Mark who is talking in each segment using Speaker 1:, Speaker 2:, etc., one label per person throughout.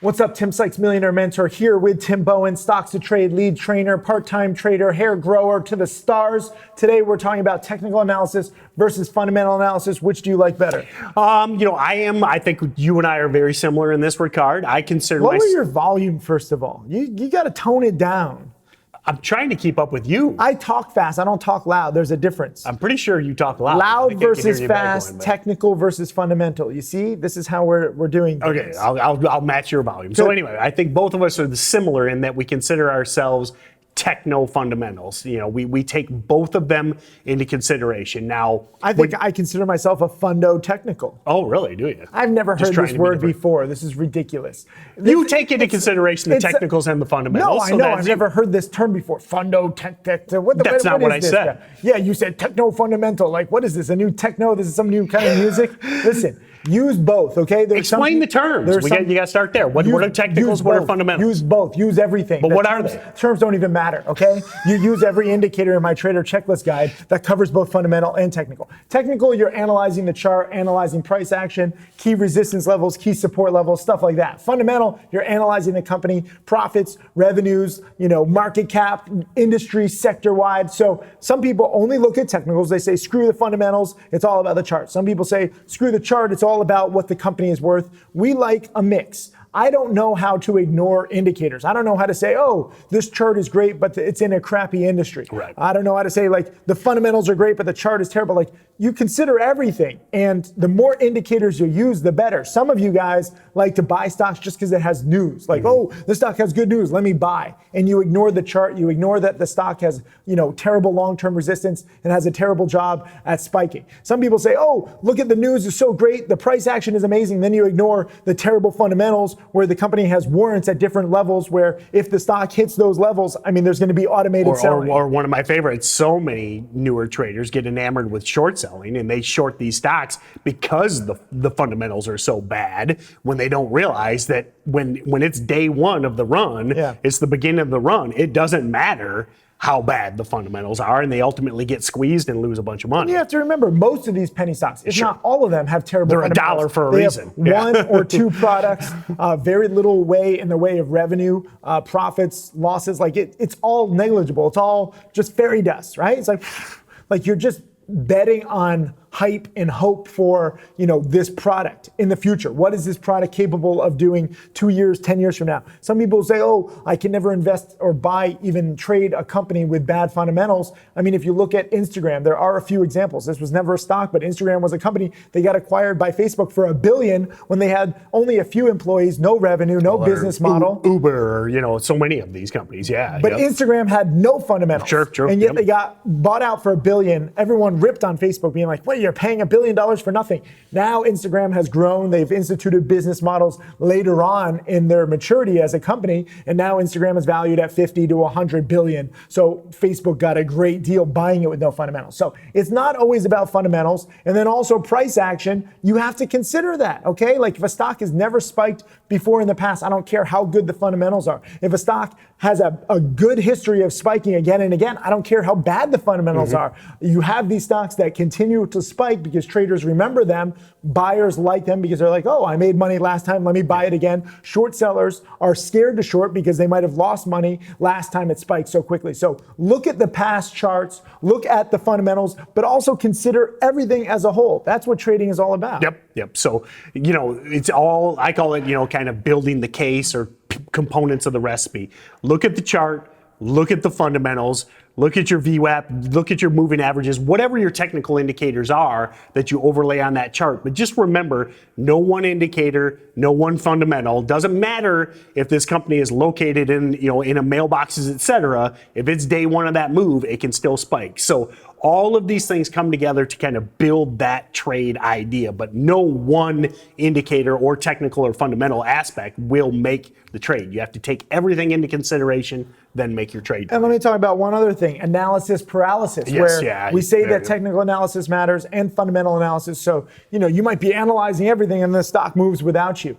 Speaker 1: What's up, Tim Sykes, Millionaire Mentor, here with Tim Bohen, stocks to trade, lead trainer, part-time trader, hair grower to the stars. Today, we're talking about technical analysis versus fundamental analysis. Which do you like better?
Speaker 2: I think you and I are very similar in this regard. I consider
Speaker 1: Lower your volume, first of all. You got to tone it down.
Speaker 2: I'm trying to keep up with you.
Speaker 1: I talk fast. I don't talk loud. There's a difference.
Speaker 2: I'm pretty sure you talk loud.
Speaker 1: Loud versus fast, technical versus fundamental. You see, this is how we're doing things.
Speaker 2: Okay, I'll match your volume. So anyway, I think both of us are similar in that we consider ourselves techno-fundamentals. You know, we take both of them into consideration. Now,
Speaker 1: I think I consider myself a fundo-technical.
Speaker 2: Oh, really? Do you?
Speaker 1: I've never heard this word before. This is ridiculous.
Speaker 2: You take into consideration the technicals and the fundamentals.
Speaker 1: No, I know. I've never heard this term before. Fundo-tech.
Speaker 2: That's not what I said.
Speaker 1: Yeah, you said techno-fundamental. Like, what is this? A new techno? This is some new kind of music? Listen. Use both, okay?
Speaker 2: Explain the terms. You got to start there. What are technicals? What are fundamentals?
Speaker 1: Use both. Use everything.
Speaker 2: But what are they?
Speaker 1: Terms don't even matter, okay? You use every indicator in my trader checklist guide that covers both fundamental and technical. Technical, you're analyzing the chart, analyzing price action, key resistance levels, key support levels, stuff like that. Fundamental, you're analyzing the company, profits, revenues, market cap, industry, sector-wide. So some people only look at technicals. They say, screw the fundamentals. It's all about the chart. Some people say, screw the chart. It's all about what the company is worth. We like a mix. I don't know how to ignore indicators. I don't know how to say, oh, this chart is great, but it's in a crappy industry.
Speaker 2: Right.
Speaker 1: I don't know how to say, like, the fundamentals are great, but the chart is terrible. Like, you consider everything. And the more indicators you use, the better. Some of you guys like to buy stocks just because it has news. Like, oh, this stock has good news, let me buy. And you ignore the chart. You ignore that the stock has, terrible long-term resistance and has a terrible job at spiking. Some people say, oh, look at the news is so great. The price action is amazing. Then you ignore the terrible fundamentals where the company has warrants at different levels where if the stock hits those levels, there's going to be automated selling.
Speaker 2: Or one of my favorites, so many newer traders get enamored with short selling and they short these stocks because the fundamentals are so bad when they don't realize that when it's day one of the run, it's the beginning of the run, it doesn't matter how bad the fundamentals are, and they ultimately get squeezed and lose a bunch of money.
Speaker 1: And you have to remember, most of these penny stocks, if not all of them, have terrible fundamentals.
Speaker 2: They're $1 for a reason.
Speaker 1: One or two products, very little in the way of revenue, profits, losses. Like it's all negligible. It's all just fairy dust, right? It's like you're just betting on hype and hope for, this product in the future. What is this product capable of doing 2 years, 10 years from now? Some people say, oh, I can never invest or buy, even trade a company with bad fundamentals. If you look at Instagram, there are a few examples. This was never a stock, but Instagram was a company. They got acquired by Facebook for $1 billion when they had only a few employees, no revenue, no business model.
Speaker 2: Uber, so many of these companies,
Speaker 1: But Instagram had no fundamentals.
Speaker 2: Sure.
Speaker 1: And yet they got bought out for $1 billion. Everyone ripped on Facebook being like, what, you're paying $1 billion for nothing. Now Instagram has grown. They've instituted business models later on in their maturity as a company. And now Instagram is valued at 50 to 100 billion. So Facebook got a great deal buying it with no fundamentals. So it's not always about fundamentals. And then also price action, you have to consider that, okay? Like if a stock has never spiked before in the past, I don't care how good the fundamentals are. If a stock has a good history of spiking again and again, I don't care how bad the fundamentals are. You have these stocks that continue to spike because traders remember them. Buyers like them because they're like, oh, I made money last time, let me buy it again. Short sellers are scared to short because they might have lost money last time it spiked so quickly. So look at the past charts, look at the fundamentals, but also consider everything as a whole. That's what trading is all about.
Speaker 2: Yep. So, it's all, I call it, kind of building the case or components of the recipe. Look at the chart, look at the fundamentals, look at your VWAP, look at your moving averages, whatever your technical indicators are that you overlay on that chart. But just remember, no one indicator, no one fundamental. Doesn't matter if this company is located in, in a mailboxes, et cetera. If it's day one of that move, it can still spike. So all of these things come together to kind of build that trade idea, but no one indicator or technical or fundamental aspect will make the trade. You have to take everything into consideration then make your trade.
Speaker 1: And let me talk about one other thing, analysis paralysis, where we say that technical analysis matters and fundamental analysis. So, you might be analyzing everything and the stock moves without you.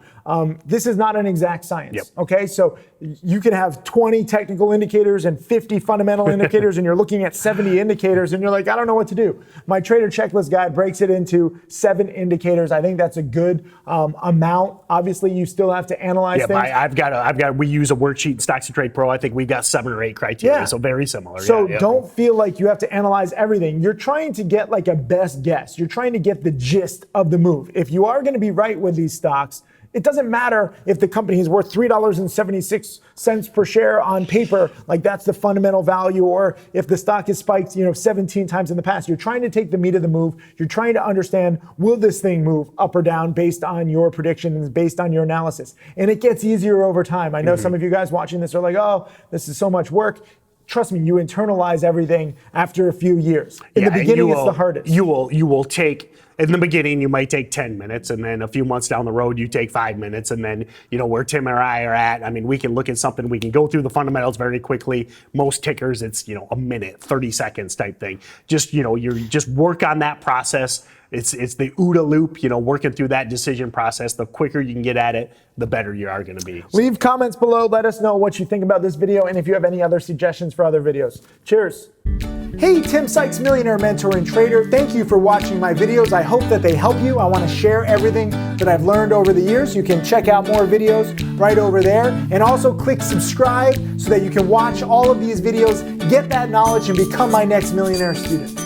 Speaker 1: This is not an exact science, okay? So you can have 20 technical indicators and 50 fundamental indicators, and you're looking at 70 indicators, and you're like, I don't know what to do. My trader checklist guide breaks it into 7 indicators. I think that's a good amount. Obviously, you still have to analyze things.
Speaker 2: We use a worksheet in Stocks to Trade Pro. I think we've got 7 or 8 criteria, so very similar.
Speaker 1: So don't feel like you have to analyze everything. You're trying to get like a best guess. You're trying to get the gist of the move. If you are going to be right with these stocks, it doesn't matter if the company is worth $3.76 per share on paper, like that's the fundamental value, or if the stock has spiked, 17 times in the past. You're trying to take the meat of the move. You're trying to understand, will this thing move up or down based on your predictions, based on your analysis? And it gets easier over time. I know some of you guys watching this are like, oh, this is so much work. Trust me, you internalize everything after a few years. In the beginning, it's the hardest.
Speaker 2: You will take, in the beginning, you might take 10 minutes, and then a few months down the road, you take 5 minutes, and then, where Tim or I are at, I mean, we can look at something, we can go through the fundamentals very quickly. Most tickers, it's, a minute, 30 seconds type thing. Just, you just work on that process. It's the OODA loop, working through that decision process. The quicker you can get at it, the better you are going to be. So.
Speaker 1: Leave comments below. Let us know what you think about this video, and if you have any other suggestions for other videos. Cheers. Hey, Tim Sykes, millionaire mentor and trader. Thank you for watching my videos. I hope that they help you. I want to share everything that I've learned over the years. You can check out more videos right over there, and also click subscribe so that you can watch all of these videos, get that knowledge, and become my next millionaire student.